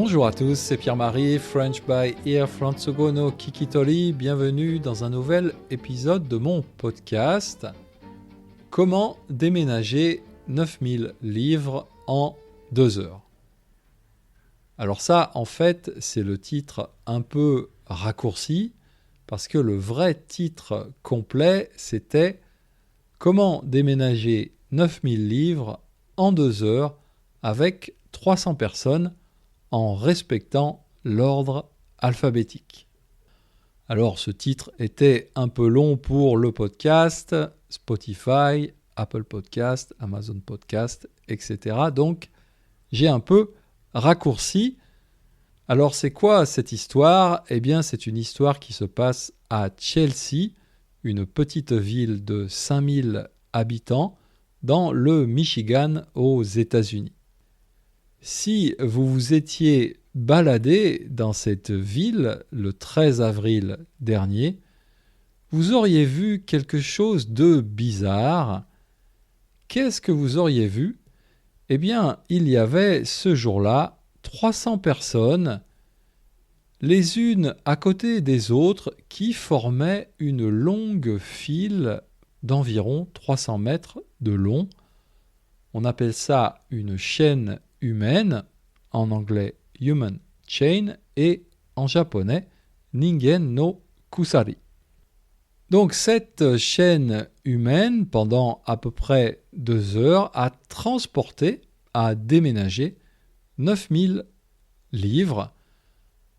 Bonjour à tous, c'est Pierre-Marie, French by Ear, Franzugo no Kikitoli. Bienvenue dans un nouvel épisode de mon podcast. Comment déménager 9000 livres en 2 heures? Alors ça, en fait, c'est le titre un peu raccourci, parce que le vrai titre complet, c'était « Comment déménager 9000 livres en 2 heures avec 300 personnes ?» en respectant l'ordre alphabétique. Alors ce titre était un peu long pour le podcast, Spotify, Apple Podcast, Amazon Podcast, etc. Donc j'ai un peu raccourci. Alors c'est quoi cette histoire? Eh bien c'est une histoire qui se passe à Chelsea, une petite ville de 5000 habitants dans le Michigan aux États-Unis. Si vous vous étiez baladé dans cette ville le 13 avril dernier, vous auriez vu quelque chose de bizarre. Qu'est-ce que vous auriez vu? Eh bien, il y avait ce jour-là 300 personnes, les unes à côté des autres, qui formaient une longue file d'environ 300 mètres de long. On appelle ça une chaîne humaine, en anglais human chain, et en japonais ningen no kusari. Donc cette chaîne humaine, pendant à peu près 2 heures, a transporté, a déménagé 9000 livres.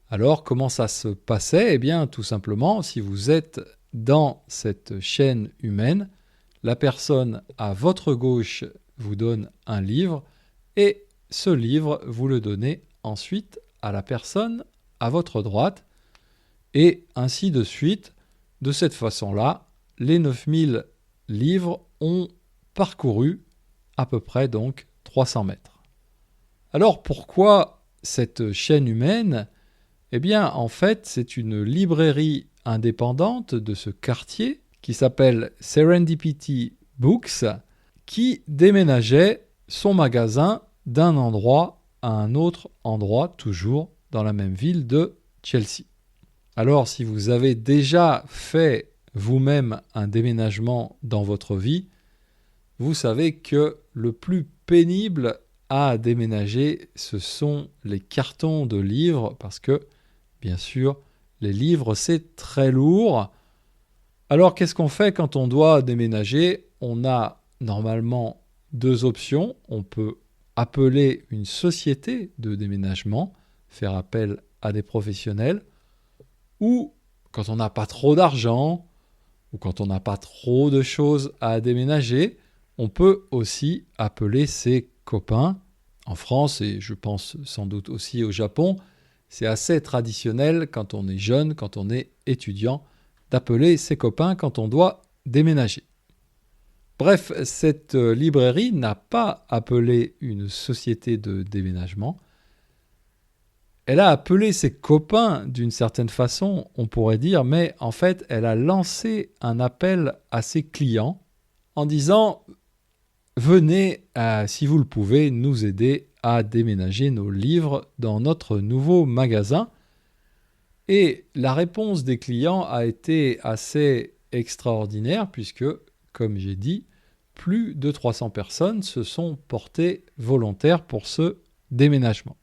Alors comment ça se passait? Eh bien tout simplement, si vous êtes dans cette chaîne humaine, la personne à votre gauche vous donne un livre et ce livre, vous le donnez ensuite à la personne à votre droite et ainsi de suite. De cette façon-là, les 9000 livres ont parcouru à peu près donc 300 mètres. Alors pourquoi cette chaîne humaine? Eh bien en fait, c'est une librairie indépendante de ce quartier qui s'appelle Serendipity Books qui déménageait son magasin d'un endroit à un autre endroit, toujours dans la même ville de Chelsea. Alors, si vous avez déjà fait vous-même un déménagement dans votre vie, vous savez que le plus pénible à déménager, ce sont les cartons de livres, parce que, bien sûr, les livres, c'est très lourd. Alors, qu'est-ce qu'on fait quand on doit déménager? On a normalement 2 options. On peut appeler une société de déménagement, faire appel à des professionnels, ou quand on n'a pas trop d'argent, ou quand on n'a pas trop de choses à déménager, on peut aussi appeler ses copains. En France, et je pense sans doute aussi au Japon, c'est assez traditionnel quand on est jeune, quand on est étudiant, d'appeler ses copains quand on doit déménager. Bref, cette librairie n'a pas appelé une société de déménagement. Elle a appelé ses copains d'une certaine façon, on pourrait dire, mais en fait, elle a lancé un appel à ses clients en disant « Venez, si vous le pouvez, nous aider à déménager nos livres dans notre nouveau magasin. » Et la réponse des clients a été assez extraordinaire puisque, comme j'ai dit, plus de 300 personnes se sont portées volontaires pour ce déménagement.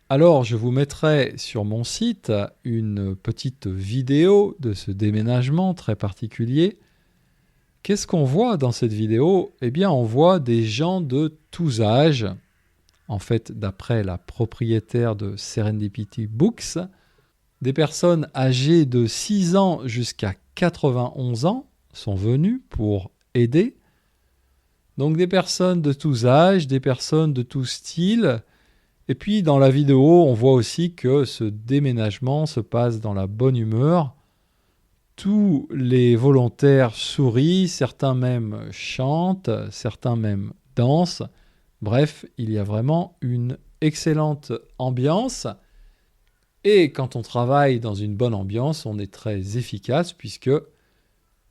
Alors, je vous mettrai sur mon site une petite vidéo de ce déménagement très particulier. Qu'est-ce qu'on voit dans cette vidéo? Eh bien, on voit des gens de tous âges. En fait, d'après la propriétaire de Serendipity Books, des personnes âgées de 6 ans jusqu'à 91 ans sont venues pour aider. Donc des personnes de tous âges, des personnes de tous styles. Et puis dans la vidéo, on voit aussi que ce déménagement se passe dans la bonne humeur. Tous les volontaires sourient, certains même chantent, certains même dansent. Bref, il y a vraiment une excellente ambiance. Et quand on travaille dans une bonne ambiance, on est très efficace puisque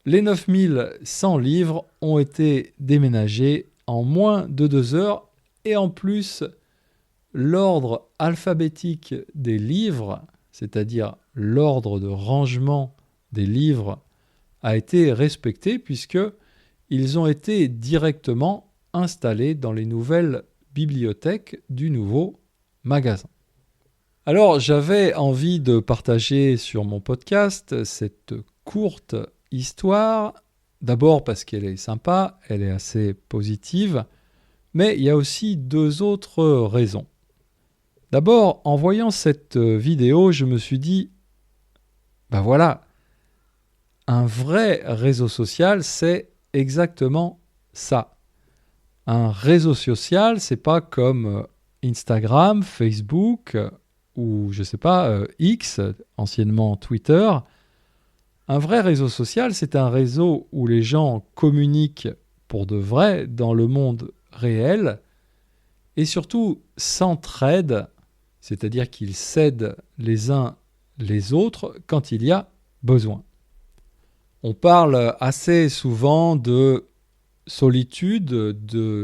les 9100 livres ont été déménagés en moins de 2 heures et en plus, l'ordre alphabétique des livres, c'est-à-dire l'ordre de rangement des livres, a été respecté puisqu'ils ont été directement installés dans les nouvelles bibliothèques du nouveau magasin. Alors, j'avais envie de partager sur mon podcast cette courte histoire, d'abord parce qu'elle est sympa, elle est assez positive, mais il y a aussi deux autres raisons. D'abord, en voyant cette vidéo, je me suis dit, ben voilà, un vrai réseau social, c'est exactement ça. Un réseau social, c'est pas comme Instagram, Facebook ou je sais pas, X, anciennement Twitter. Un vrai réseau social, c'est un réseau où les gens communiquent pour de vrai dans le monde réel et surtout s'entraident, c'est-à-dire qu'ils s'aident les uns les autres quand il y a besoin. On parle assez souvent de solitude,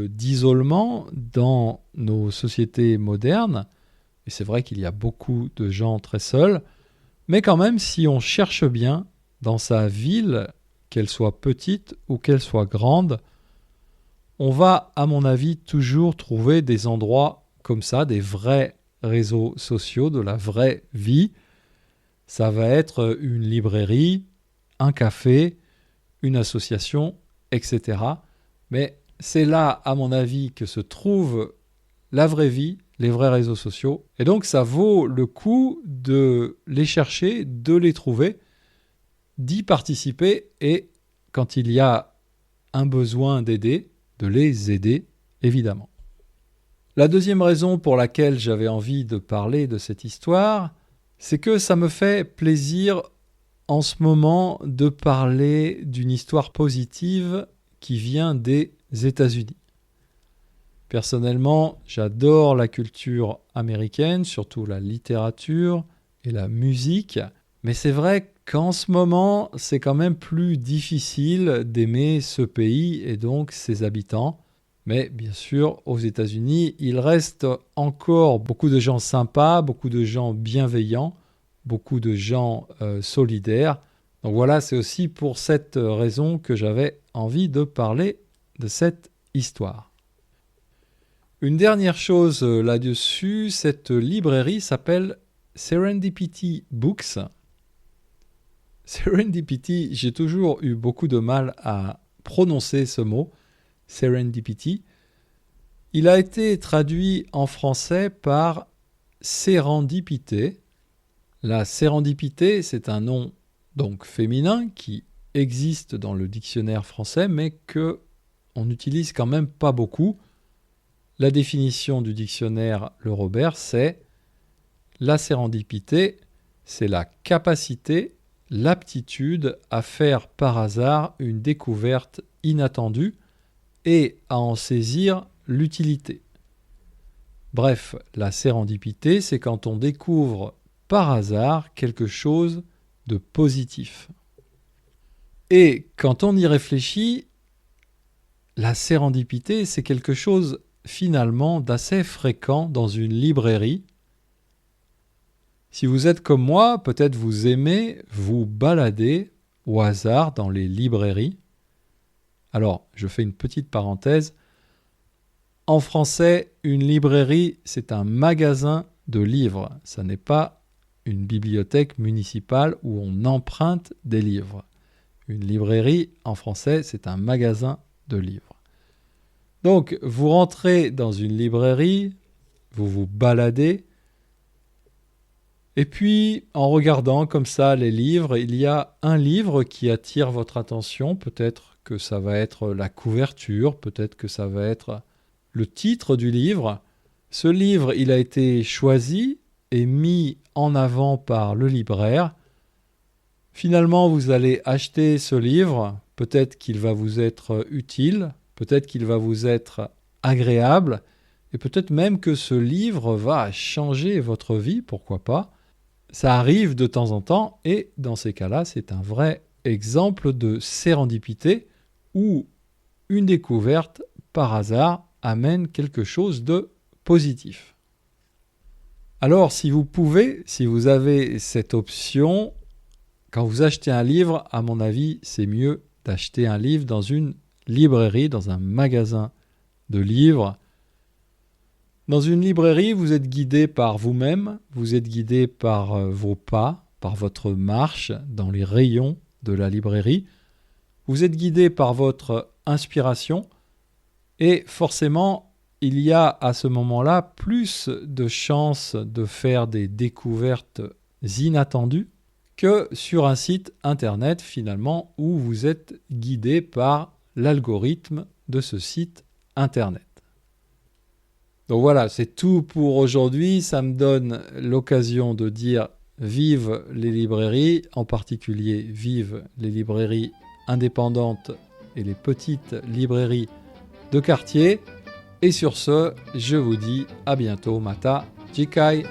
d'isolement dans nos sociétés modernes. Et c'est vrai qu'il y a beaucoup de gens très seuls. Mais quand même, si on cherche bien dans sa ville, qu'elle soit petite ou qu'elle soit grande, on va, à mon avis, toujours trouver des endroits comme ça, des vrais réseaux sociaux, de la vraie vie. Ça va être une librairie, un café, une association, etc. Mais c'est là, à mon avis, que se trouve la vraie vie, les vrais réseaux sociaux. Et donc, ça vaut le coup de les chercher, de les trouver, d'y participer et, quand il y a un besoin d'aider, de les aider, évidemment. La deuxième raison pour laquelle j'avais envie de parler de cette histoire, c'est que ça me fait plaisir en ce moment de parler d'une histoire positive qui vient des États-Unis. Personnellement, j'adore la culture américaine, surtout la littérature et la musique, mais c'est vrai qu'en ce moment, c'est quand même plus difficile d'aimer ce pays et donc ses habitants. Mais bien sûr, aux États-Unis, il reste encore beaucoup de gens sympas, beaucoup de gens bienveillants, beaucoup de gens solidaires. Donc voilà, c'est aussi pour cette raison que j'avais envie de parler de cette histoire. Une dernière chose là-dessus, cette librairie s'appelle Serendipity Books. Serendipity, j'ai toujours eu beaucoup de mal à prononcer ce mot, Serendipity. Il a été traduit en français par sérendipité. La sérendipité, c'est un nom donc féminin qui existe dans le dictionnaire français, mais que on n'utilise quand même pas beaucoup. La définition du dictionnaire Le Robert, c'est la sérendipité, c'est la capacité, l'aptitude à faire par hasard une découverte inattendue et à en saisir l'utilité. Bref, la sérendipité, c'est quand on découvre par hasard quelque chose de positif. Et quand on y réfléchit, la sérendipité, c'est quelque chose finalement d'assez fréquent dans une librairie. Si vous êtes comme moi, peut-être vous aimez vous balader au hasard dans les librairies. Alors, je fais une petite parenthèse. En français, une librairie, c'est un magasin de livres. Ça n'est pas une bibliothèque municipale où on emprunte des livres. Une librairie, en français, c'est un magasin de livres. Donc, vous rentrez dans une librairie, vous vous baladez, et puis, en regardant comme ça les livres, il y a un livre qui attire votre attention. Peut-être que ça va être la couverture, peut-être que ça va être le titre du livre. Ce livre, il a été choisi et mis en avant par le libraire. Finalement, vous allez acheter ce livre. Peut-être qu'il va vous être utile, peut-être qu'il va vous être agréable, et peut-être même que ce livre va changer votre vie, pourquoi pas. Ça arrive de temps en temps, et dans ces cas-là, c'est un vrai exemple de sérendipité où une découverte, par hasard, amène quelque chose de positif. Alors, si vous pouvez, si vous avez cette option, quand vous achetez un livre, à mon avis, c'est mieux d'acheter un livre dans une librairie, dans un magasin de livres. Dans une librairie, vous êtes guidé par vous-même, vous êtes guidé par vos pas, par votre marche dans les rayons de la librairie. Vous êtes guidé par votre inspiration et forcément, il y a à ce moment-là plus de chances de faire des découvertes inattendues que sur un site internet finalement où vous êtes guidé par l'algorithme de ce site internet. Donc voilà, c'est tout pour aujourd'hui. Ça me donne l'occasion de dire vive les librairies, en particulier vive les librairies indépendantes et les petites librairies de quartier. Et sur ce, je vous dis à bientôt. Mata Jikai.